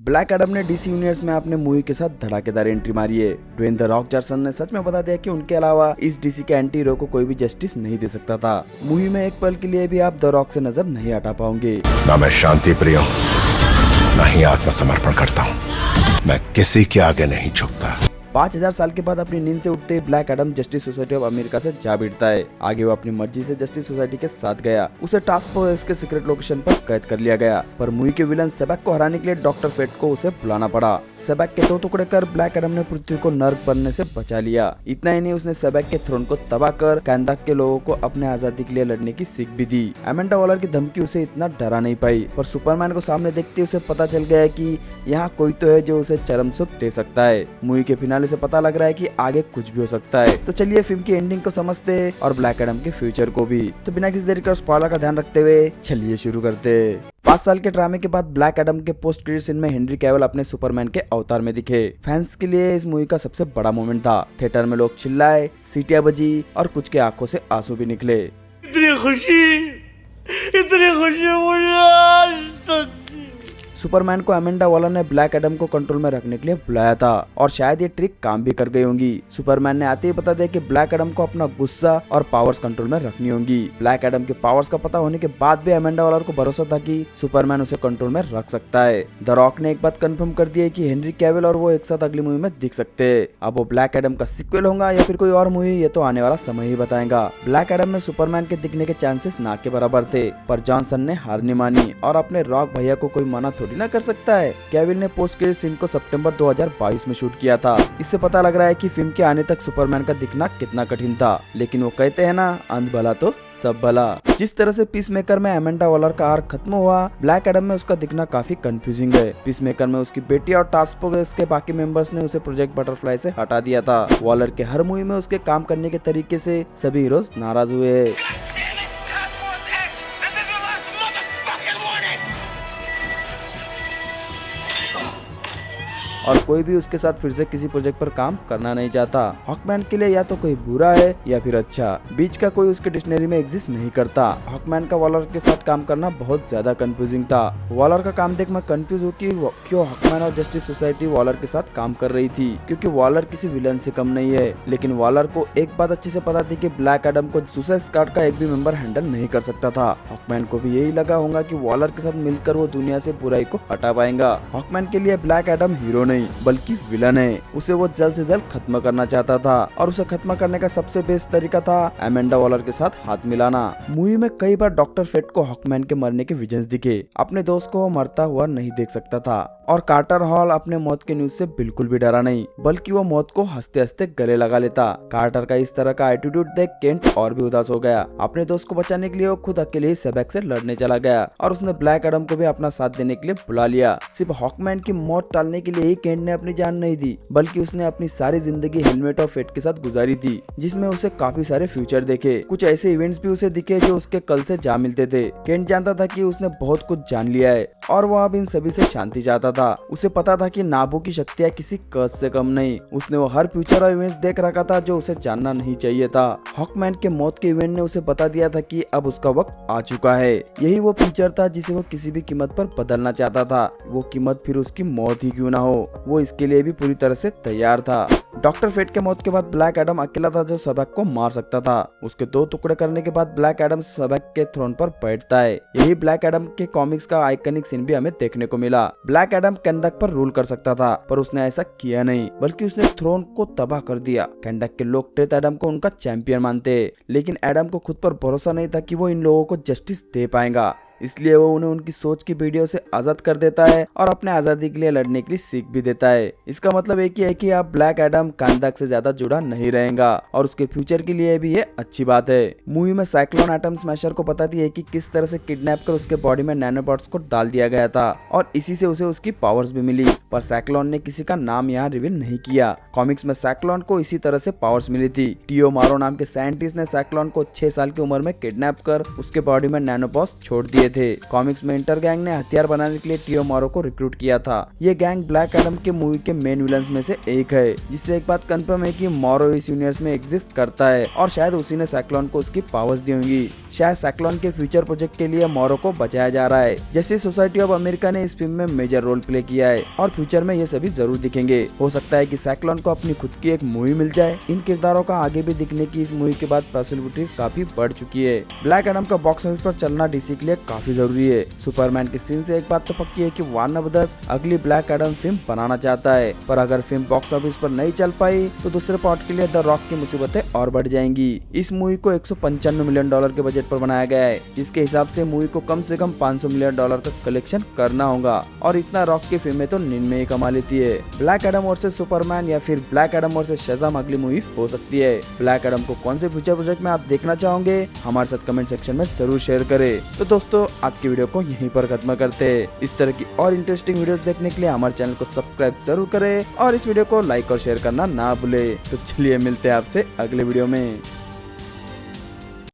Black Adam ने DC universe में अपने मूवी के साथ धड़ाकेदार एंट्री मारी है। ड्वेन द रॉक जॉनसन ने सच में बता दिया कि उनके अलावा इस डीसी के एंटी हीरो को कोई भी जस्टिस नहीं दे सकता था। मूवी में एक पल के लिए भी आप द रॉक से नजर नहीं हटा पाओगे। ना मैं शांति प्रिय हूँ, ना ही आत्मसमर्पण करता हूँ। मैं किसी के आगे नहीं झुकता। 5000 साल के बाद अपनी नींद से उठते ही Black Adam Justice Society of America से जा भिड़ता है। आगे वो अपनी मर्जी से जस्टिस सोसाइटी के साथ गया। उसे टास्क फोर्स के सीक्रेट लोकेशन पर कैद कर लिया गया, पर मूवी के विलन सेबक को हराने के लिए डॉक्टर फेट को उसे बुलाना पड़ा। सेबक के 2 टुकड़े कर ब्लैक एडम ने पृथ्वी को नर्क बनने से बचा लिया। इतना ही नहीं, उसने सेबक के थ्रोन को तबाह कर कैंदाक के लोगों को अपने आजादी के लिए लड़ने की सीख भी दी। एमेंडा वॉलर की धमकी उसे इतना डरा नहीं पाई, पर सुपरमैन को सामने देखते उसे पता चल गया कि यहाँ कोई तो है जो उसे चरम सुख दे सकता है। मूवी के फिनाले से पता लग रहा है कि आगे कुछ भी हो सकता है। तो चलिए फिल्म की एंडिंग को समझते हैं और ब्लैक एडम के फ्यूचर को भी। तो बिना किसी देरी का स्पॉइलर का ध्यान रखते हुए चलिए शुरू करते। 5 साल के ड्रामे के बाद ब्लैक एडम के पोस्ट क्रेडिट सीन में हेनरी कैविल अपने सुपरमैन के अवतार में दिखे। फैंस के लिए इस मूवी का सबसे बड़ा मोमेंट था। थिएटर में लोग चिल्लाए, सीटियां बजी और कुछ के आंखों से आंसू भी निकले। इतनी खुशी मुझे आज तक। सुपरमैन को एमेंडा वॉलर ने ब्लैक एडम को कंट्रोल में रखने के लिए बुलाया था और शायद ये ट्रिक काम भी कर गई होंगी। सुपरमैन ने आते ही बता दिया कि ब्लैक एडम को अपना गुस्सा और पावर्स कंट्रोल में रखनी होंगी। ब्लैक एडम के पावर्स का पता होने के बाद भी एमेंडा वॉलर को भरोसा था कि सुपरमैन उसे कंट्रोल में रख सकता है। द रॉक ने एक बात कंफर्म कर दी है कि हेनरी कैविल और वो एक साथ अगली मूवी में दिख सकते हैं। अब वो ब्लैक एडम का सीक्वल होगा या फिर कोई और मूवी, ये तो आने वाला समय ही बताएगा। ब्लैक एडम में सुपरमैन के दिखने के चांसेस ना के बराबर थे, पर जॉनसन ने हार नहीं मानी और अपने रॉक भैया को कोई मना थोड़ी ना कर सकता है। कैविल ने पोस्ट क्रेडिट सीन को सितंबर 2022 में शूट किया था। इससे पता लग रहा है कि फिल्म के आने तक सुपरमैन का दिखना कितना कठिन था, लेकिन वो कहते हैं ना, अंत भला तो सब भला। जिस तरह से पीसमेकर में एमेंडा वॉलर का आर्क खत्म हुआ, ब्लैक एडम में उसका दिखना काफी कंफ्यूजिंग है। पीसमेकर में उसकी बेटी और टास्क फोर्स के बाकी मेंबर्स ने उसे प्रोजेक्ट बटरफ्लाई से हटा दिया था। वॉलर के हर मूवी में उसके काम करने के तरीके से सभी हीरोज नाराज हुए। और कोई भी उसके साथ फिर से किसी प्रोजेक्ट पर काम करना नहीं चाहता। हॉकमैन के लिए या तो कोई बुरा है या फिर अच्छा, बीच का कोई उसके डिक्शनरी में एग्जिस्ट नहीं करता। हॉकमैन का वॉलर के साथ काम करना बहुत ज्यादा कंफ्यूजिंग था। वॉलर का काम देख मैं कंफ्यूज हूँ कि क्यों हॉकमैन और जस्टिस सोसाइटी वॉलर के साथ काम कर रही थी, क्योंकि वॉलर किसी विलन से कम नहीं है। लेकिन वॉलर को एक बात अच्छे से पता थी कि ब्लैक एडम को सुसाइड स्क्वाड का एक भी मेंबर हैंडल नहीं कर सकता था। हॉकमैन को भी यही लगा होगा कि वॉलर के साथ मिलकर वो दुनिया से बुराई को हटा पाएगा। हॉकमैन के लिए ब्लैक एडम हीरो नहीं बल्कि विलन है। उसे वो जल्द से जल्द खत्म करना चाहता था और उसे खत्म करने का सबसे बेस्ट तरीका था एमेंडा वॉलर के साथ हाथ मिलाना। मूवी में कई बार डॉक्टर फेट को हॉकमैन के मरने के विजन्स दिखे। अपने दोस्त को वो मरता हुआ नहीं देख सकता था और कार्टर हॉल अपने मौत के न्यूज से बिल्कुल भी डरा नहीं, बल्कि वो मौत को हंसते हंसते गले लगा लेता। कार्टर का इस तरह का एटीट्यूड देख केंट और भी उदास हो गया। अपने दोस्त को बचाने के लिए वो खुद अकेले ही सेबक से लड़ने चला गया और उसने ब्लैक एडम को भी अपना साथ देने के लिए बुला लिया। सिर्फ हॉकमैन की मौत टालने के लिए ही केंट ने अपनी जान नहीं दी, बल्कि उसने अपनी सारी जिंदगी हेलमेट और फेट के साथ गुजारी थी, जिसमें उसे काफी सारे फ्यूचर देखे। कुछ ऐसे इवेंट्स भी उसे दिखे जो उसके कल से जा मिलते थे। केंट जानता था कि उसने बहुत कुछ जान लिया है और वो अब इन सभी से शांति चाहता था। उसे पता था कि नाबू की शक्तियां किसी कर्स से कम नहीं। उसने वो हर फ्यूचर और इवेंट्स देख रखा था जो उसे जानना नहीं चाहिए था। हॉकमैन के मौत के इवेंट ने उसे बता दिया था कि अब उसका वक्त आ चुका है। यही वो फ्यूचर था जिसे वो किसी भी कीमत पर बदलना चाहता था। वो कीमत फिर उसकी मौत ही क्यों ना हो, वो इसके लिए भी पूरी तरह से तैयार था। डॉक्टर फेट के मौत के बाद ब्लैक एडम अकेला था जो सेबक को मार सकता था। उसके 2 टुकड़े करने के बाद ब्लैक एडम सेबक के थ्रोन पर बैठता है। यही ब्लैक एडम के कॉमिक्स का आइकनिक सीन भी हमें देखने को मिला। ब्लैक एडम कैंडक पर रूल कर सकता था, पर उसने ऐसा किया नहीं, बल्कि उसने थ्रोन को तबाह कर दिया। कैंडक के लोग टेथ एडम को उनका चैंपियन मानते, लेकिन एडम को खुद पर भरोसा नहीं था कि वो इन लोगों को जस्टिस दे पाएगा। इसलिए वो उन्हें उनकी सोच की वीडियो से आजाद कर देता है और अपने आजादी के लिए लड़ने के लिए सीख भी देता है। इसका मतलब एक ही है कि आप ब्लैक एडम कैंडक से ज्यादा जुड़ा नहीं रहेगा और उसके फ्यूचर के लिए भी ये अच्छी बात है। मूवी में साइक्लोन एटम स्मैशर को बताती है कि किस तरह से किडनैप कर उसके बॉडी में नैनोबॉट्स को डाल दिया गया था और इसी से उसे उसकी पावर्स भी मिली, पर साइक्लोन ने किसी का नाम यहाँ रिवील नहीं किया। कॉमिक्स में साइक्लोन को इसी तरह से पावर्स मिली थी। टीओ मारो नाम के साइंटिस्ट ने साइक्लोन को 6 साल की उम्र में किडनैप कर उसके बॉडी में नैनोबॉट्स छोड़ दिए थे। कॉमिक्स में इंटर गैंग ने हथियार बनाने के लिए टीओ मॉरो को रिक्रूट किया था। ये गैंग ब्लैक एडम के मूवी के मेन विलन्स में से एक है, जिससे एक बात कंफर्म है कि मॉरो इस यूनिवर्स में एग्जिस्ट करता है और शायद उसी ने साइक्लोन को उसकी पावर्स दी होंगी। शायद साइक्लोन के फ्यूचर प्रोजेक्ट के लिए मॉरो को बचाया जा रहा है। जैसे सोसाइटी ऑफ अमेरिका ने इस फिल्म में मेजर रोल प्ले किया है और फ्यूचर में ये सभी जरूर दिखेंगे। हो सकता है कि साइक्लोन को अपनी खुद की एक मूवी मिल जाए। इन किरदारों का आगे भी दिखने की इस मूवी के बाद पॉसिबिलिटीज काफी बढ़ चुकी है। ब्लैक एडम का बॉक्स ऑफिस पर चलना डीसी के लिए काफी जरूरी है। सुपरमैन के सीन से एक बात तो पक्की है कि वार्नर ब्रदर्स अगली ब्लैक एडम फिल्म बनाना चाहता है, पर अगर फिल्म बॉक्स ऑफिस पर नहीं चल पाई तो दूसरे पार्ट के लिए द रॉक की मुसीबतें और बढ़ जाएंगी। इस मूवी को $195 मिलियन के बजट पर बनाया गया है, जिसके हिसाब से मूवी को कम से कम $500 मिलियन का कलेक्शन करना होगा और इतना रॉक की फिल्में तो नींद में ही कमा लेती है। ब्लैक एडम वर्सेस सुपरमैन या फिर ब्लैक एडम वर्सेस शज़ाम अगली मूवी हो सकती है। ब्लैक एडम को कौन से फ्यूचर प्रोजेक्ट में आप देखना चाहोगे हमारे साथ कमेंट सेक्शन में जरूर शेयर करें। तो दोस्तों आज की वीडियो को यहीं पर खत्म करते हैं। इस तरह की और इंटरेस्टिंग वीडियोस देखने के लिए हमारे चैनल को सब्सक्राइब जरूर करें और इस वीडियो को लाइक और शेयर करना ना भूले। तो चलिए मिलते हैं आपसे अगले वीडियो में।